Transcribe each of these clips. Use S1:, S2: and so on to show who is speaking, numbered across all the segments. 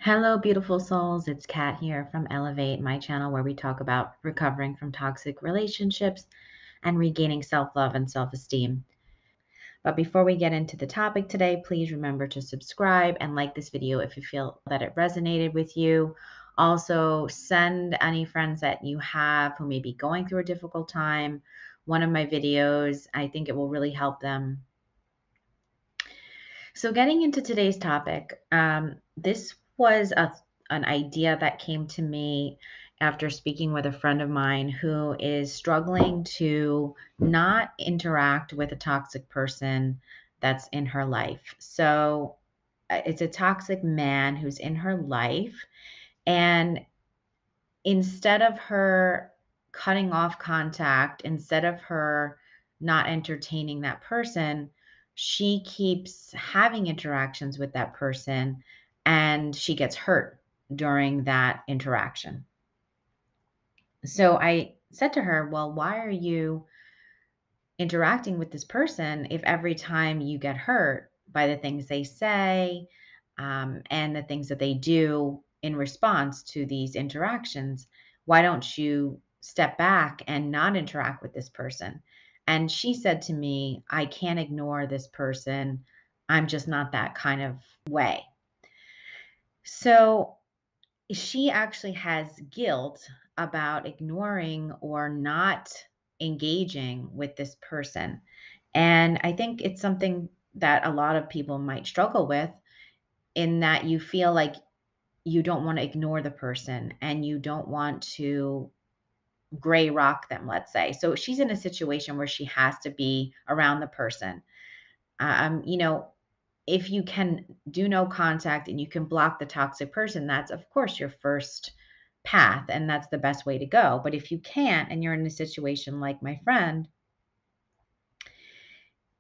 S1: Hello, beautiful souls. It's Kat here from Elevate, my channel where we talk about recovering from toxic relationships and regaining self love and self esteem. But before we get into the topic today, please remember to subscribe and like this video if you feel that it resonated with you. Also, send any friends that you have who may be going through a difficult time one of my videos. I think it will really help them. So, getting into today's topic, this was an idea that came to me after speaking with a friend of mine who is struggling to not interact with a toxic person that's in her life. So, it's a toxic man who's in her life. And instead of her cutting off contact, instead of her not entertaining that person, she keeps having interactions with that person and she gets hurt during that interaction. So I said to her, "Well, why are you interacting with this person if every time you get hurt by the things they say and the things that they do in response to these interactions, why don't you step back and not interact with this person?" And she said to me, "I can't ignore this person. I'm just not that kind of way." So she actually has guilt about ignoring or not engaging with this person. And I think it's something that a lot of people might struggle with, in that you feel like you don't want to ignore the person and you don't want to gray rock them, let's say. So she's in a situation where she has to be around the person. Um, you know, if you can do no contact and you can block the toxic person, that's of course your first path and that's the best way to go. But if you can't and you're in a situation like my friend,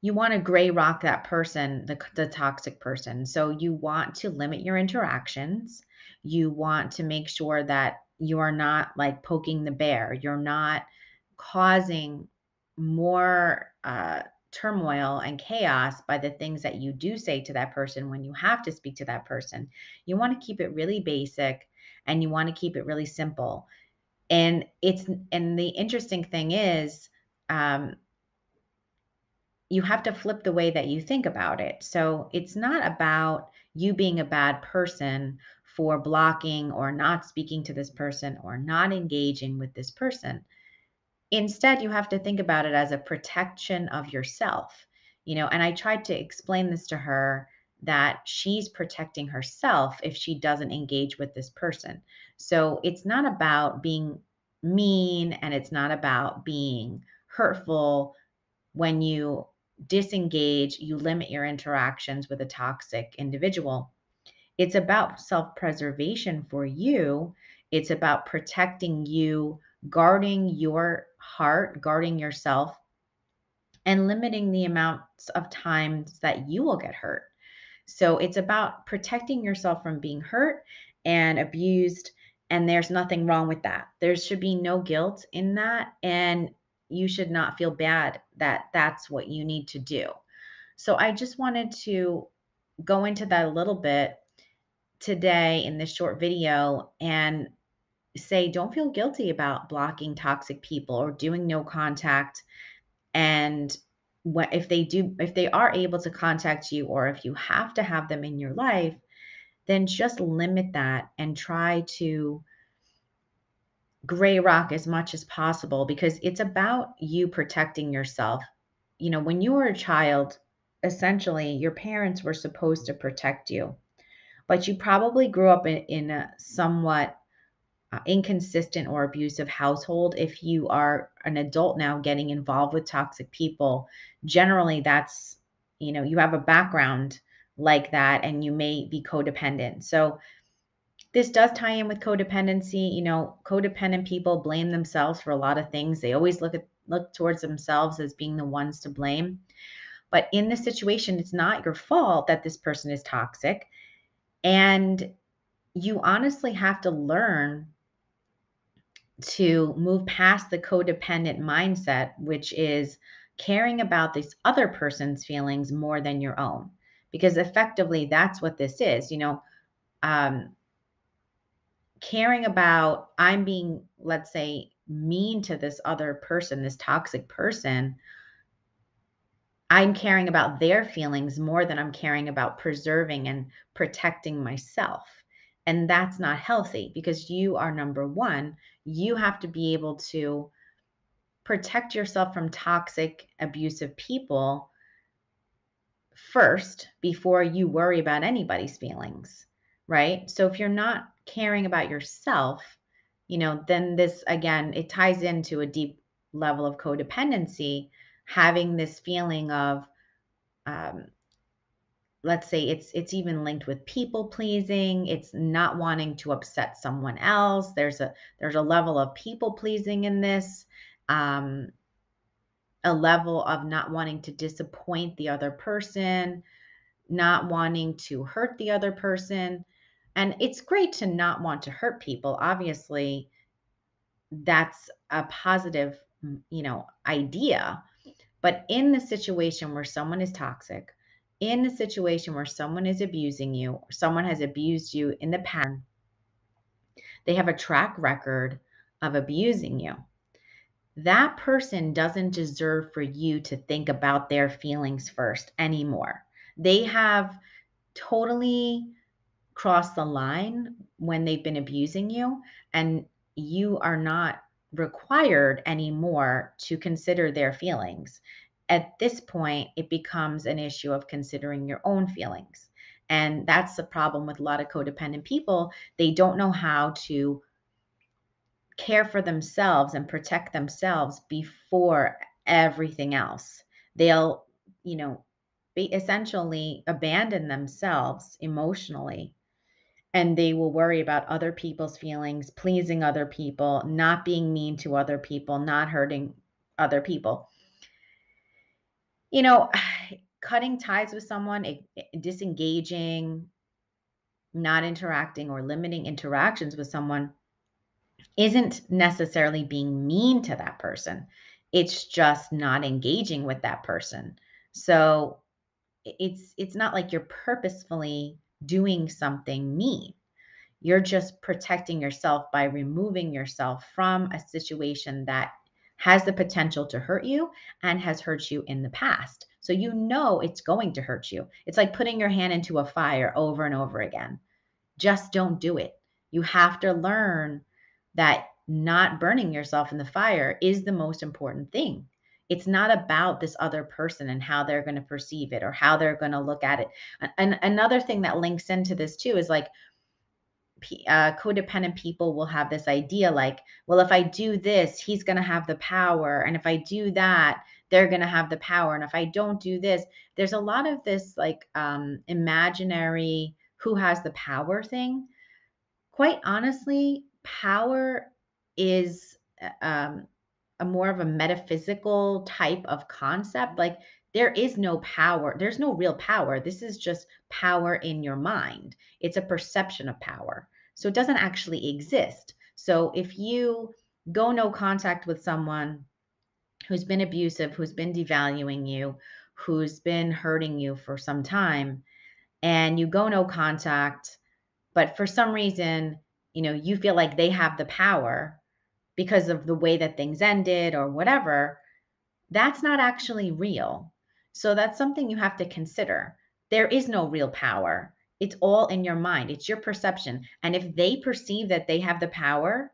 S1: you want to gray rock that person, the toxic person. So you want to limit your interactions. You want to make sure that you are not like poking the bear. You're not causing more turmoil and chaos by the things that you do say to that person when you have to speak to that person. You want to keep it really basic and you want to keep it really simple. And the interesting thing is, um, you have to flip the way that you think about it. So it's not about you being a bad person for blocking or not speaking to this person or not engaging with this person. Instead, you have to think about it as a protection of yourself. And I tried to explain this to her, that she's protecting herself if she doesn't engage with this person. So it's not about being mean and it's not about being hurtful. When you disengage, you limit your interactions with a toxic individual. It's about self preservation for you. It's about protecting you, guarding your heart, guarding yourself, and limiting the amounts of times that you will get hurt. So it's about protecting yourself from being hurt and abused. And there's nothing wrong with that. There should be no guilt in that. And you should not feel bad that that's what you need to do. So I just wanted to go into that a little bit today in this short video and say, don't feel guilty about blocking toxic people or doing no contact. And if they are able to contact you, or if you have to have them in your life, then just limit that and try to gray rock as much as possible, because it's about you protecting yourself. When you were a child, essentially your parents were supposed to protect you, but you probably grew up in a somewhat inconsistent or abusive household. If you are an adult now getting involved with toxic people, generally that's, you have a background like that and you may be codependent. So this does tie in with codependency. Codependent people blame themselves for a lot of things. They always look towards themselves as being the ones to blame. But in this situation, it's not your fault that this person is toxic. And you honestly have to learn to move past the codependent mindset, which is caring about this other person's feelings more than your own. Because effectively, that's what this is. caring about I'm being, let's say, mean to this other person, this toxic person, I'm caring about their feelings more than I'm caring about preserving and protecting myself. And that's not healthy because you are number one. You have to be able to protect yourself from toxic, abusive people first before you worry about anybody's feelings, right? So if you're not caring about yourself, then this again, it ties into a deep level of codependency, having this feeling of, um, let's say it's even linked with people pleasing. It's not wanting to upset someone else. There's a level of people pleasing in this. Um, a level of not wanting to disappoint the other person, not wanting to hurt the other person. And it's great to not want to hurt people. Obviously, that's a positive, idea. But in the situation where someone is toxic, in the situation where someone is abusing you, or someone has abused you in the past, they have a track record of abusing you. That person doesn't deserve for you to think about their feelings first anymore. They have totally crossed the line when they've been abusing you, and you are not required anymore to consider their feelings. At this point, it becomes an issue of considering your own feelings. And that's the problem with a lot of codependent people. They don't know how to care for themselves and protect themselves before everything else. They'll, you know, be essentially abandon themselves emotionally, and they will worry about other people's feelings, pleasing other people, not being mean to other people, not hurting other people. You know, cutting ties with someone, disengaging, not interacting, or limiting interactions with someone isn't necessarily being mean to that person. It's just not engaging with that person. So it's not like you're purposefully doing something mean. You're just protecting yourself by removing yourself from a situation that has the potential to hurt you and has hurt you in the past. So you know it's going to hurt you. It's like putting your hand into a fire over and over again. Just don't do it. You have to learn that not burning yourself in the fire is the most important thing. It's not about this other person and how they're going to perceive it or how they're going to look at it. And another thing that links into this too is like codependent people will have this idea like, well, if I do this, he's going to have the power. And if I do that, they're going to have the power. And if I don't do this, there's a lot of this like imaginary who has the power thing. Quite honestly, power is a more of a metaphysical type of concept. Like there is no power, there's no real power. This is just power in your mind. It's a perception of power. So it doesn't actually exist. So if you go no contact with someone who's been abusive, who's been devaluing you, who's been hurting you for some time, and you go no contact, but for some reason, you feel like they have the power because of the way that things ended or whatever, that's not actually real. So that's something you have to consider. There is no real power. It's all in your mind. It's your perception. And if they perceive that they have the power,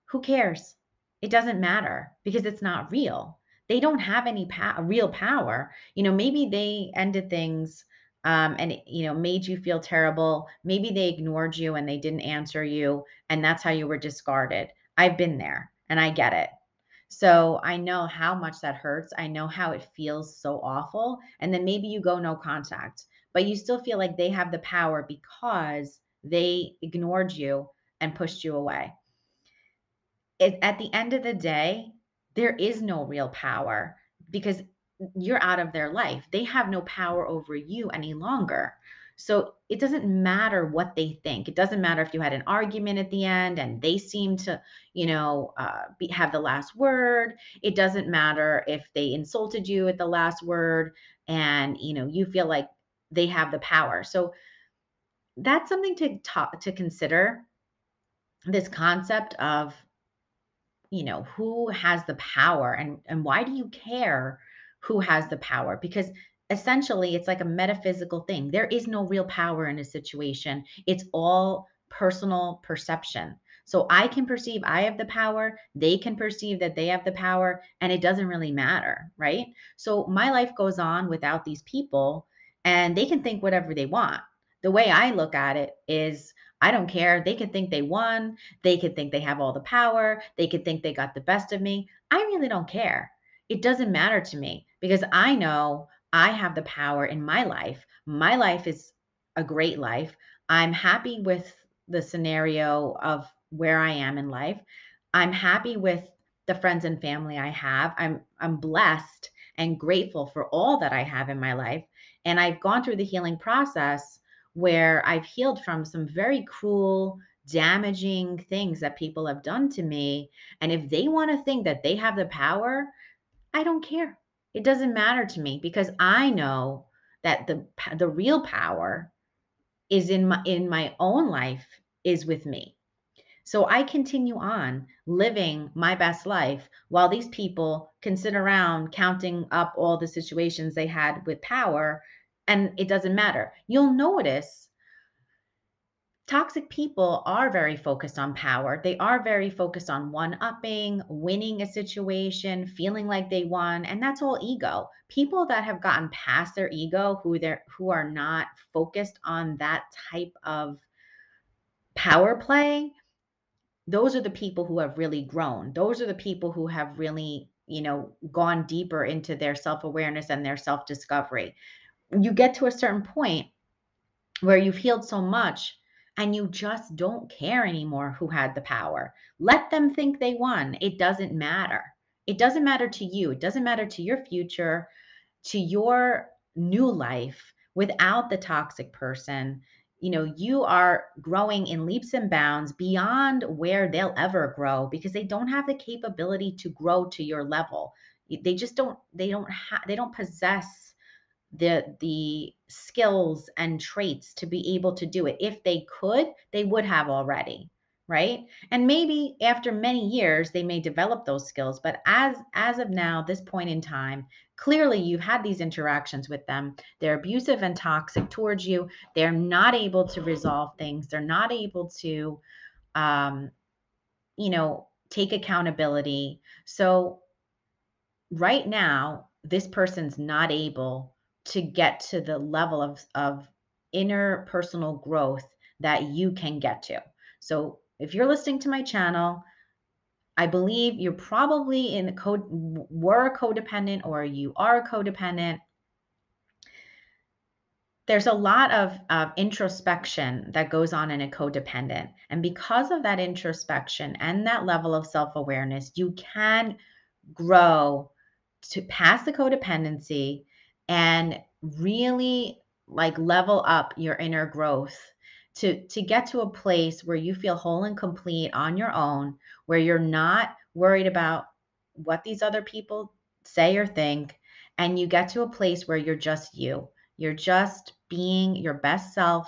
S1: who cares? It doesn't matter because it's not real. They don't have any real power. Maybe they ended things and made you feel terrible. Maybe they ignored you and they didn't answer you, and that's how you were discarded. I've been there and I get it. So I know how much that hurts. I know how it feels so awful. And then maybe you go no contact, but you still feel like they have the power because they ignored you and pushed you away. At the end of the day, there is no real power because you're out of their life. They have no power over you any longer. So it doesn't matter what they think. It doesn't matter if you had an argument at the end and they seem to, have the last word. It doesn't matter if they insulted you at the last word and, you feel like they have the power. So that's something to consider. this concept of, who has the power, and why do you care who has the power? Because essentially it's like a metaphysical thing. There is no real power in a situation. It's all personal perception. So I can perceive I have the power, they can perceive that they have the power, and it doesn't really matter, right? So my life goes on without these people, and they can think whatever they want. The way I look at it is, I don't care. They can think they won, they could think they have all the power. They could think they got the best of me. I really don't care. It doesn't matter to me because I know I have the power in my life. My life is a great life. I'm happy with the scenario of where I am in life. I'm happy with the friends and family I have. I'm blessed and grateful for all that I have in my life. And I've gone through the healing process where I've healed from some very cruel, damaging things that people have done to me. And if they want to think that they have the power, I don't care. It doesn't matter to me because I know that the real power is in my own life, is with me. So I continue on living my best life while these people can sit around counting up all the situations they had with power, and it doesn't matter. You'll notice toxic people are very focused on power. They are very focused on one-upping, winning a situation, feeling like they won, and that's all ego. People that have gotten past their ego, who are not focused on that type of power play, those are the people who have really grown. Those are the people who have really, gone deeper into their self-awareness and their self-discovery. You get to a certain point where you've healed so much and you just don't care anymore who had the power. Let them think they won. It doesn't matter. It doesn't matter to you. It doesn't matter to your future, to your new life without the toxic person. You are growing in leaps and bounds beyond where they'll ever grow because they don't have the capability to grow to your level. They just don't, they don't possess the skills and traits to be able to do it. If they could, they would have already, right? And maybe after many years they may develop those skills, but as of now, this point in time, clearly you've had these interactions with them. They're abusive and toxic towards you. They're not able to resolve things. They're not able to um, take accountability. So right now, this person's not able to get to the level of interpersonal growth that you can get to. So if you're listening to my channel, I believe you're probably in the code were a codependent or you are a codependent. There's a lot of introspection that goes on in a codependent. And because of that introspection and that level of self-awareness, you can grow to pass the codependency and really like level up your inner growth to get to a place where you feel whole and complete on your own, where you're not worried about what these other people say or think, and you get to a place where you're just you. You're just being your best self.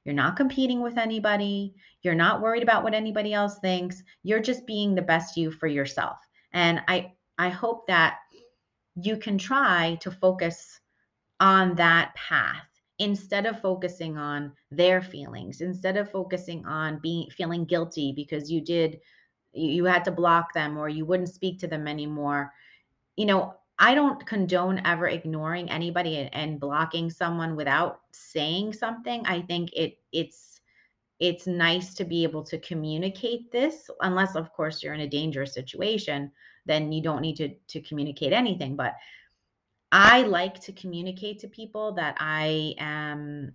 S1: You're not competing with anybody. You're not worried about what anybody else thinks. You're just being the best you for yourself. And I hope that you can try to focus on that path instead of focusing on their feelings, instead of focusing on being feeling guilty because you had to block them or you wouldn't speak to them anymore. I don't condone ever ignoring anybody and blocking someone without saying something. I think it's nice to be able to communicate this, unless of course you're in a dangerous situation, then you don't need to communicate anything. But I like to communicate to people that I am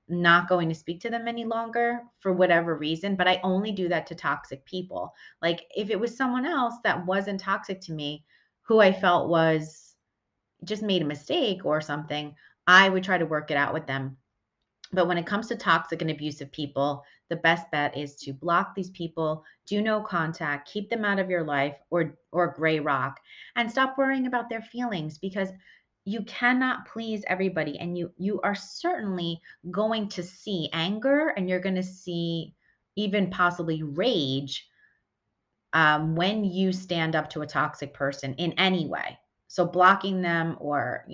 S1: not going to speak to them any longer for whatever reason, but I only do that to toxic people. Like if it was someone else that wasn't toxic to me, who I felt was just made a mistake or something, I would try to work it out with them. But when it comes to toxic and abusive people, the best bet is to block these people, do no contact, keep them out of your life or gray rock, and stop worrying about their feelings because you cannot please everybody, and you are certainly going to see anger and you're going to see even possibly rage when you stand up to a toxic person in any way. So blocking them or,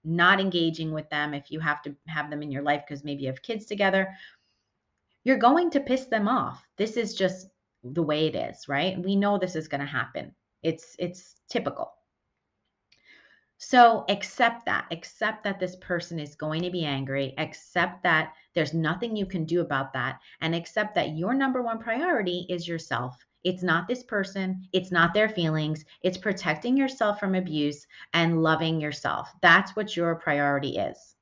S1: not engaging with them if you have to have them in your life because maybe you have kids together, you're going to piss them off. This is just the way it is, right? We know this is going to happen. It's typical. So accept that. Accept that this person is going to be angry. Accept that there's nothing you can do about that. And accept that your number one priority is yourself. It's not this person. It's not their feelings. It's protecting yourself from abuse and loving yourself. That's what your priority is.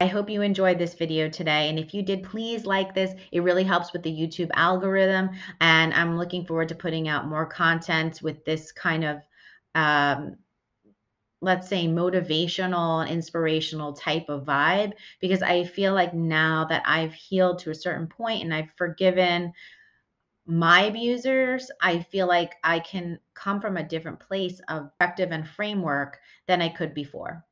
S1: I hope you enjoyed this video today. And if you did, please like this. It really helps with the YouTube algorithm. And I'm looking forward to putting out more content with this kind of um, let's say motivational and inspirational type of vibe, because I feel like now that I've healed to a certain point and I've forgiven my abusers, I feel like I can come from a different place of perspective and framework than I could before.